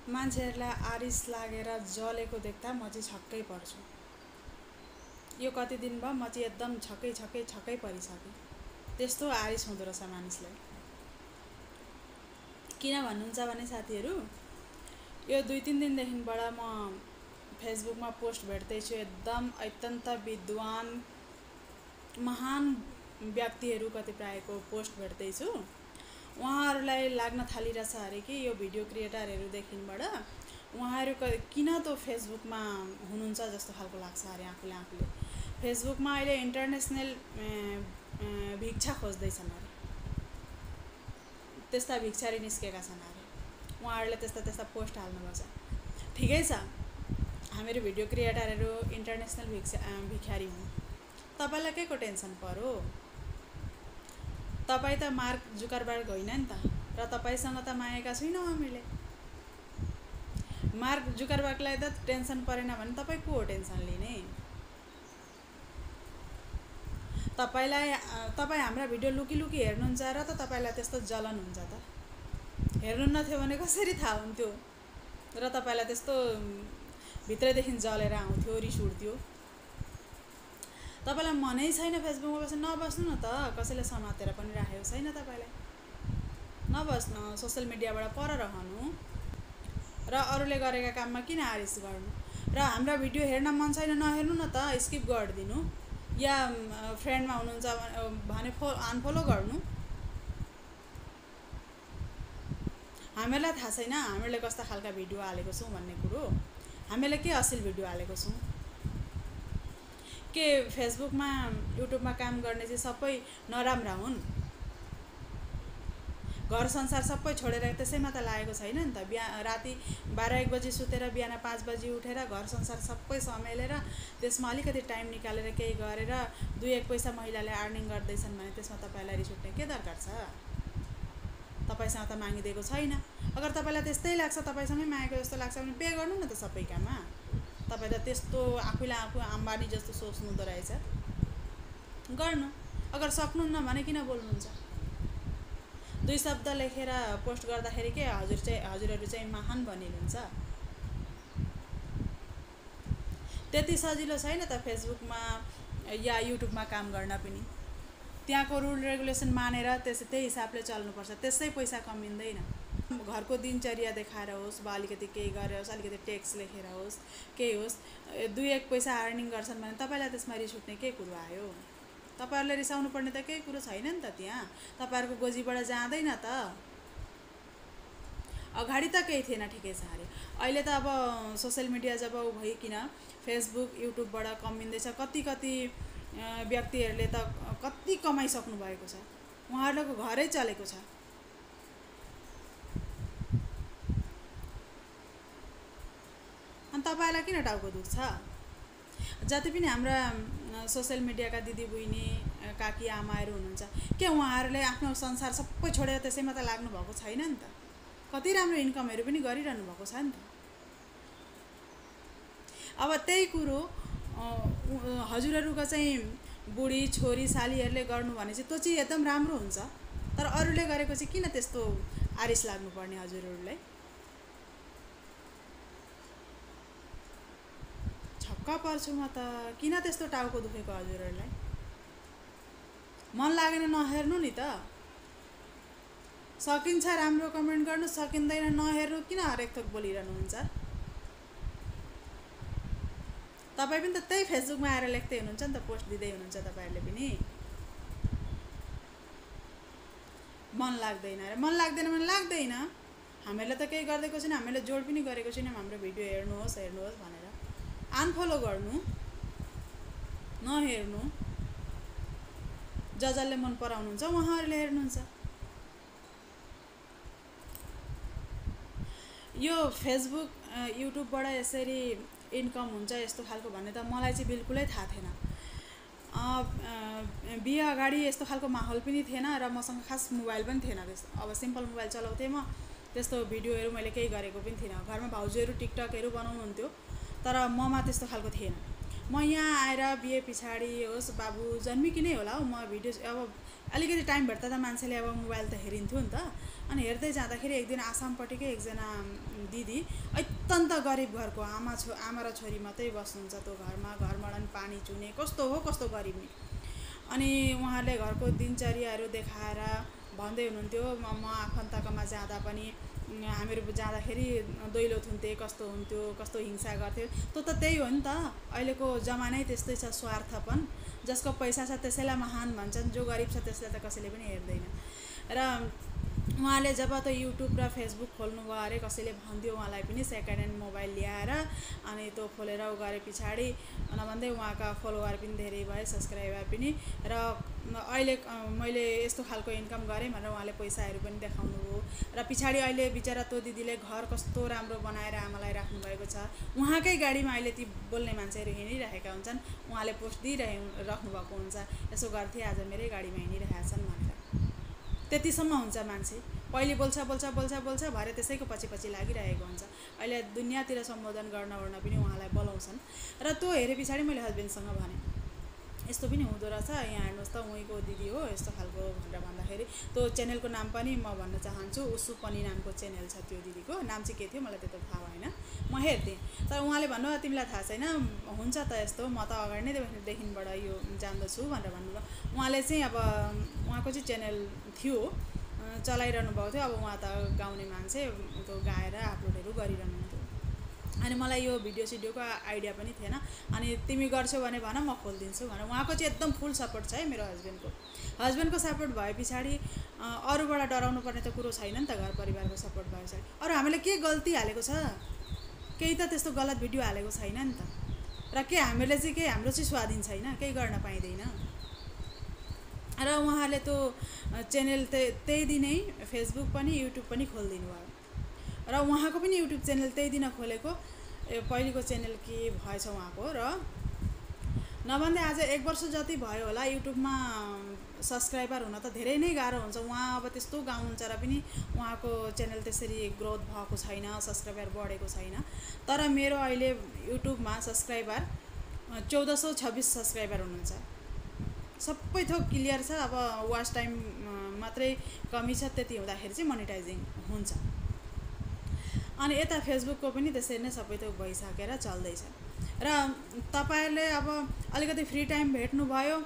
मान्छेहरुलाई आरिस लागेर जलेको देख्दा म चाहिँ छक्कै पर्छु। यो कति दिन भयो म चाहिँ एकदम छक्कै परिसके। त्यस्तो आरिस हुँदो रहेछ मानिसलाई। किन भन्नुहुन्छ भने साथीहरु, यो 2-3 दिनदेखिबाट म फेसबुकमा पोस्ट भेट्दै छु। एकदम अत्यन्त विद्वान महान व्यक्तिहरु कतिपयको पोस्ट भेट्दै छु। उहाँहरुलाई लाग्न थालिरहेछ अरे कि यो भिडियो क्रिएटरहरु देखिनबाट उहाँहरु किन त फेसबुकमा हुनुहुन्छ जस्तो खालको लाग्छ अरे आफूले। फेसबुकमा अहिले इन्टरनेशनल भिक्षा खोज्दै छन् अरे। त्यस्ता भिक्षारी निस्केका छन् अरे। उहाँहरुले त्यस्ता पोस्ट हाल्नुपर्छ। ठिकै छ, हामीहरु भिडियो क्रिएटरहरु इन्टरनेशनल भिखारी हुन्। तपाईलाई केको टेन्सन पर्यो? तपाई त मार्क जुकरबर्ग होइन नि त, र तपाईसँग त मागेका छैनौं हामीले। मार्क जुकरबर्गलाई त टेन्सन परेन भने तपाई को हो टेन्सन लिने? तपाई हाम्रा भिडियो लुकी हेर्नुहुन्छ र त तपाईलाई त्यस्तो जलन हुन्छ त। हेर्नु नथ्यो भने कसरी थाहा हुन्थ्यो र तपाईलाई त्यस्तो भित्रैदेखि जलेर आउँथ्यो, रिस उठ्थ्यो। तपाईलाई मनै छैन फेसबुकमा बस्न, नबस्नु न त। कसैले समातेर पनि राखेको छैन तपाईलाई। नबस्नु, सोशल मिडियाबाट पर रहनु र अरूले गरेका काममा किन आरिस गर्नु। र हाम्रा भिडियो हेर्न मन छैन नहेर्नु न त, स्किप गरिदिनु या फ्रेन्डमा हुनुहुन्छ भने अनफलो गर्नु। हामीलाई थाहा छैन हामीले कस्ता खालका भिडियो हालेको छौं भन्ने कुरो। हामीले के अश्लील भिडियो हालेको छौं? के फेसबुकमा युट्युबमा काम गर्ने चाहिँ सबै नराम्रा हुन्? घर संसार सबै छोडेर त्यसैमा त लागेको छैन नि त। राति 12-1 बजे सुतेर बिहान 5 बजे उठेर घर संसार सबै समेलेर त्यसमा अलिकति टाइम निकालेर केही गरेर 2-1 पैसा महिलाले अर्निङ गर्दैछन् भने त्यसमा तपाईलाई रिस उठ्ने के दरकार छ? तपाईसँग त मागिदिएको छैन। अगर तपाईलाई त्यस्तै लाग्छ, तपाईसँगै मागेको जस्तो लाग्छ भने पे गर्नु न त सबैकामा। तपाई त त्यस्तो आफूलाई आफू अम्बानी जस्तो सोच्नु हुँदो रहेछ। गर्नु। अगर सक्नुहुन्न भने किन बोल्नुहुन्छ? 2 शब्द लेखेर पोस्ट गर्दाखेरि के हजुरहरु चाहिँ महान बनिनुहुन्छ? त्यति सजिलो छैन त फेसबुकमा या युट्युबमा काम गर्न पनि। त्यहाँको रुल रेगुलेसन मानेर त्यही हिसाबले चल्नुपर्छ। त्यसै पैसा कमिँदैन। घरको दिनचर्या देखाएर होस्, वा अलिकति केही गरेर होस्, अलिकति टेक्स्ट लेखेर होस्, केही होस्, 2-1 पैसा अर्निङ गर्छन् भने तपाईलाई त्यसमा रिस उठ्ने के कुरो आयो? तपाईहरुले रिसाउनु पर्ने त केही कुरो छैन नि त त्यहाँ। तपाईहरुको गोजीबाट जाँदैन त। अगाडि त केही थिएन, ठिकै छ अरे। अहिले त अब सोशल मिडिया जब भइकिन फेसबुक युट्युबबाट कमिँदैछ, कति व्यक्तिहरुले त कति कमाइसक्नु भएको छ। उहाँहरुको घरै चलेको छ। अनि तपाईलाई किन टाउको दुख्छ? जति पनि हाम्रा सोशल मिडियाका दिदी बहिनी काकी आमाहरु हुनुहुन्छ, के उहाँहरुले आफ्नो संसार सबै छोडेर त्यसैमा त लाग्नु भएको छैन नि त। कति राम्रो इन्कमहरु पनि गरिरहनु भएको छ नि त। अब त्यही कुरो हजुरहरुको चाहिँ बुढी छोरी सालीहरुले गर्नु भने चाहिँ त्यो चाहिँ एकदम राम्रो हुन्छ। तर अरूले गरेको चाहिँ किन त्यस्तो आरिस लाग्नु पर्ने हजुरहरुलाई? छक्क पर्छु म त। किन त्यस्तो टाउको दुखेको हजुरहरुलाई? मन लागेन नहेर्नु नि त। सकिन्छ राम्रो कमेन्ट गर्नु, सकिँदैन नहेर्नु। किन हरेक थोक बोलिरहनु हुन्छ? तपाई पनि त त्यही फेसबुकमा आएर लेख्दै हुनुहुन्छ नि त, पोस्ट दिँदै हुनुहुन्छ तपाईहरुले पनि। मन लाग्दैन रे। मन लाग्दैन भने लाग्दैन। हामीले त केही गर्दैको छैन, हामीले जोड पनि गरेको छैनौं हाम्रो भिडियो हेर्नुहोस् भनेर। अनफलो गर्नु, नहेर्नु। जसले मन पराउनुहुन्छ उहाँहरुले हेर्नुहुन्छ। यो फेसबुक युट्युबबाट यसरी इन्कम हुन्छ यस्तो खालको भन्ने त मलाई चाहिँ बिल्कुलै थाहा थिएन। बिहे अगाडि यस्तो खालको माहौल पनि थिएन र मसँग खास मोबाइल पनि थिएन। अब सिम्पल मोबाइल चलाउँथे म। त्यस्तो भिडियोहरु मैले केही गरेको पनि थिएन। घरमा भाउजूहरु टिकटकहरु बनाउनुहुन्थ्यो, तर ममा त्यस्तो खालको थिएन। म यहाँ आएर बिहे पछाडी होस्, बाबु जन्मिकिनै होला हौ, म भिडियो अब अलिकति टाइम भेट्दा त मान्छेले अब मोबाइल त हेरिन्थ्यो नि त। अनि हेर्दै जाँदाखेरि एक दिन आसामपट्टिकै एकजना दिदी अत्यन्त गरिब घरको आमा र छोरी मात्रै बस्नुहुन्छ त्यो घरमा, घरबाट पनि पानी चुने कस्तो हो कस्तो गरिब नि। अनि उहाँले घरको दिनचर्याहरू देखाएर भन्दै हुनुहुन्थ्यो, म आफन्तकोमा जाँदा पनि हामीहरू जाँदाखेरि दैलो थुन्थे, कस्तो हुन्थ्यो, कस्तो हिंसा गर्थ्यो। त्यो त त्यही हो नि त, अहिलेको जमानै त्यस्तै छ, स्वार्थपन। जसको पैसा छ त्यसैलाई महान भन्छन्, जो गरिब छ त्यसलाई त कसैले पनि हेर्दैन। र उहाँले जब त युट्युब र फेसबुक खोल्नुभयो अरे, कसैले भन्थ्यो उहाँलाई पनि सेकेन्ड ह्यान्ड मोबाइल ल्याएर, अनि त्यो खोलेर उ गरे पछाडि नभन्दै उहाँका फलोवर पनि धेरै भए, सब्सक्राइबर पनि। र अहिले मैले यस्तो खालको इन्कम गरेँ भनेर उहाँले पैसाहरू पनि देखाउनु भयो। र पछाडि अहिले बिचरा त्यो दिदीले घर कस्तो राम्रो बनाएर आमालाई राख्नुभएको छ। उहाँकै गाडीमा अहिले ती बोल्ने मान्छेहरू हिँडिरहेका हुन्छन्, उहाँले पोस्ट राख्नुभएको हुन्छ, यसो गर्थे आज मेरै गाडीमा हिँडिरहेका छन् भनेर। त्यतिसम्म हुन्छ मान्छे, पहिले बोल्छ बोल्छ बोल्छ बोल्छ भरे त्यसैको पछि पछि लागिरहेको हुन्छ। अहिले दुनियाँतिर सम्बोधन गर्न पनि उहाँलाई बोलाउँछन्। र त्यो हेरे पछाडि मैले हस्बेन्डसँग भने यस्तो पनि हुँदो रहेछ, यहाँ हेर्नुहोस् त उहीँको दिदी हो यस्तो खालको भनेर भन्दाखेरि, त्यो च्यानलको नाम पनि म भन्न चाहन्छु, उसु पनि नामको च्यानल छ त्यो दिदीको, नाम चाहिँ के थियो मलाई त्यस्तो थाहा भएन, म हेर्थेँ। तर उहाँले भन्नु तिमीलाई थाहा छैन, हुन्छ त यस्तो, म त अगाडि नै देखिबाट यो जान्दछु भनेर भन्नुभयो। उहाँले चाहिँ अब उहाँको चाहिँ च्यानल थियो, चलाइरहनु भएको थियो। अब उहाँ त गाउने मान्छे, त्यो गाएर अपलोडहरू गरिरहनु हुन्थ्यो। अनि मलाई यो भिडियो सिडियोको आइडिया पनि थिएन। अनि तिमी गर्छौ भने भन, म खोलिदिन्छु भनेर। उहाँको चाहिँ एकदम फुल सपोर्ट छ है मेरो हस्बेन्डको सपोर्ट भए पछाडि अरूबाट डराउनु पर्ने त कुरो छैन नि त। घर परिवारको सपोर्ट भए पछाडि अरू हामीले के गल्ती हालेको छ, केही त त्यस्तो गलत भिडियो हालेको छैन नि त। र के हामीले चाहिँ हाम्रो चाहिँ स्वाधीन छैन, केही गर्न पाइँदैन। र उहाँले त्यो च्यानल त्यही दिनै फेसबुक पनि युट्युब पनि खोलिदिनु भयो। र उहाँको पनि युट्युब च्यानल त्यही दिन खोलेको, पहिलेको च्यानल के भएछ उहाँको। र नभन्दै आज 1 वर्ष जति भयो होला युट्युबमा सब्सक्राइबर हुन त धेरै नै गाह्रो हुन्छ। उहाँ अब त्यस्तो गाउनुहुन्छ र पनि उहाँको च्यानल त्यसरी ग्रोथ भएको छैन, सब्सक्राइबर बढेको छैन। तर मेरो अहिले युट्युबमा सब्सक्राइबर 1426 सब्सक्राइबर हुनुहुन्छ। सबै थोक क्लियर छ। अब वाच टाइम मात्रै कमी छ, त्यति हुँदाखेरि चाहिँ मोनेटाइजिङ हुन्छ। अनि यता फेसबुकको पनि त्यसरी नै सबै थोक भइसकेर चल्दैछ। र तपाईहरुले अब अलिकति फ्री टाइम भेट्नुभयो,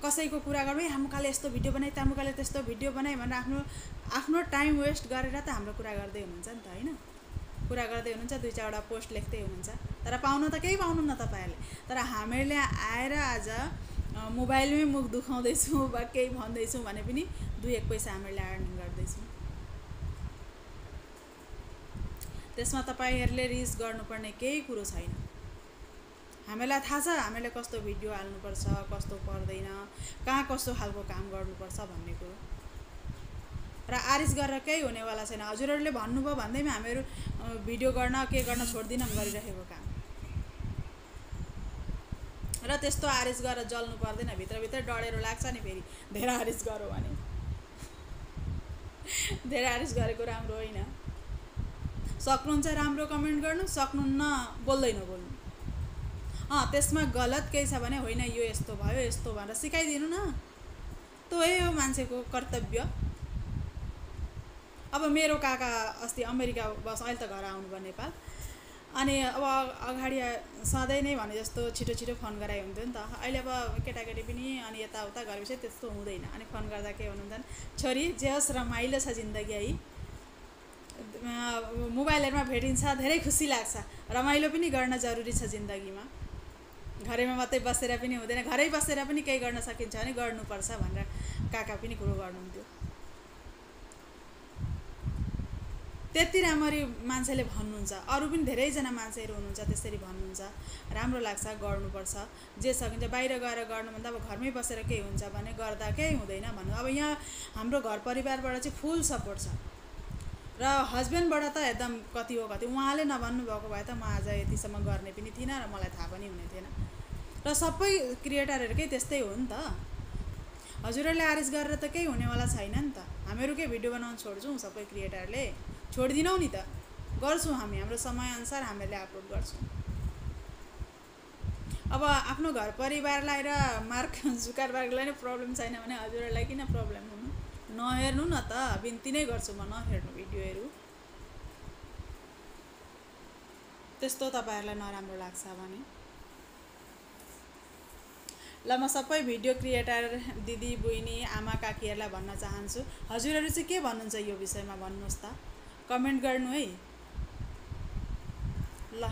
कसैको कुरा गर्नु, हामुकाले यस्तो भिडियो बनाइ, तामुकाले त्यस्तो भिडियो बनाइ भनेर आफ्नो टाइम वेस्ट गरेर त हाम्रो कुरा गर्दै हुनुहुन्छ नि त, हैन? कुरा गर्दै हुनुहुन्छ, 2-4वटा पोस्ट लेख्दै हुनुहुन्छ, तर पाउनु त केही पाउनुहुन्न तपाईहरुले। तर हामीले आएर आज मोबाइलमै मुख दुखाउँदैछु वा केही भन्दैछु भने पनि 2-1 पैसा हामीले अर्निङ गर्दैछौँ। त्यसमा तपाईहरुले रिस्क गर्नुपर्ने केही कुरो छैन। हामीलाई थाहा छ हामीले कस्तो भिडियो हाल्नुपर्छ, कस्तो पर्दैन, कहाँ कस्तो खालको काम गर्नुपर्छ भन्ने कुरो। र आरिस गरेर केही हुनेवाला छैन। हजुरहरुले भन्नुभयो भन्दैमा हामीहरु भिडियो गर्न के गर्न छोड्दिनौं गरिरहेको काम। र त्यस्तो आरिस गरेर जल्नु पर्दैन, भित्रभित्र डढेरो लाग्छ नि। फेरि धेरै आरिस गरौ भने धेरै आरिस गरेको राम्रो होइन। सक्नुहुन्छ राम्रो कमेन्ट गर्नु, सक्नुहुन्न बोल्दै नबोल्नु। त्यसमा गलत केही छ भने होइन यो यस्तो भयो यस्तो भनेर सिकाइदिनु न, त्यही हो मान्छेको कर्तव्य। अब मेरो काका अस्ति अमेरिका बस, अहिले त घर आउनुभयो नेपाल। अनि अब अगाडि सधैँ नै भने जस्तो छिटो छिटो फोन गराइ हुन्थ्यो नि त। अहिले अब केटाकेटी पनि अनि यताउता गरेपछि त्यस्तो हुँदैन। अनि फोन गर्दा के भन्नुहुन्छ, छोरी जे होस् रमाइलो छ जिन्दगी है, मोबाइलहरुमा भेटिन्छ, धेरै खुसी लाग्छ, रमाइलो पनि गर्न जरुरी छ जिन्दगीमा, घरैमा मात्रै बसेर पनि हुँदैन, घरै बसेर पनि केही गर्न सकिन्छ भने गर्नुपर्छ भनेर काका पनि कुरो गर्नुहुन्थ्यो। त्यति राम्ररी मान्छेले भन्नुहुन्छ, अरू पनि धेरैजना मान्छेहरू हुनुहुन्छ त्यसरी भन्नुहुन्छ, राम्रो लाग्छ, गर्नुपर्छ, जे सकिन्छ। बाहिर गएर गर्नुभन्दा अब घरमै बसेर केही हुन्छ भने गर्दा केही हुँदैन भन्नु। अब यहाँ हाम्रो घर परिवारबाट चाहिँ फुल सपोर्ट छ। र हस्बेन्डबाट त एकदम कति हो कति, उहाँले नभन्नु भएको भए त म आज यतिसम्म गर्ने पनि थिइनँ र मलाई थाहा पनि हुने थिएन। र सबै क्रिएटरहरुकै त्यस्तै हो नि त। हजुरहरुले आरिस गरेर त केही हुनेवाला छैन नि त। हामीहरु के भिडियो बनाउन छोड्छौं? सबै क्रिएटरले छोड्दिनौ नि त, गर्छौं हामी, हाम्रो समय अनुसार हामीले अपलोड गर्छौं। अब आफ्नो घर परिवारलाई र मार्क जुकरबर्गलाई नै प्रब्लम छैन भने हजुरहरूलाई किन प्रब्लम हुनु? नहेर्नु न त, बिन्ती नै गर्छु म, नहेर्नु भिडियोहरू। त्यस्तो तपाईँहरूलाई नराम्रो लाग्छ भने। ल म सबै भिडियो क्रिएटर दिदी बहिनी आमा काकीहरूलाई भन्न चाहन्छु, हजुरहरू चाहिँ के भन्नुहुन्छ यो विषयमा भन्नुहोस् त, कमेन्ट गर्नु है। ल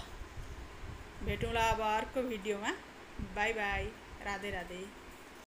भेटौँला अब अर्को भिडियोमा। By by, Radhe Radhe.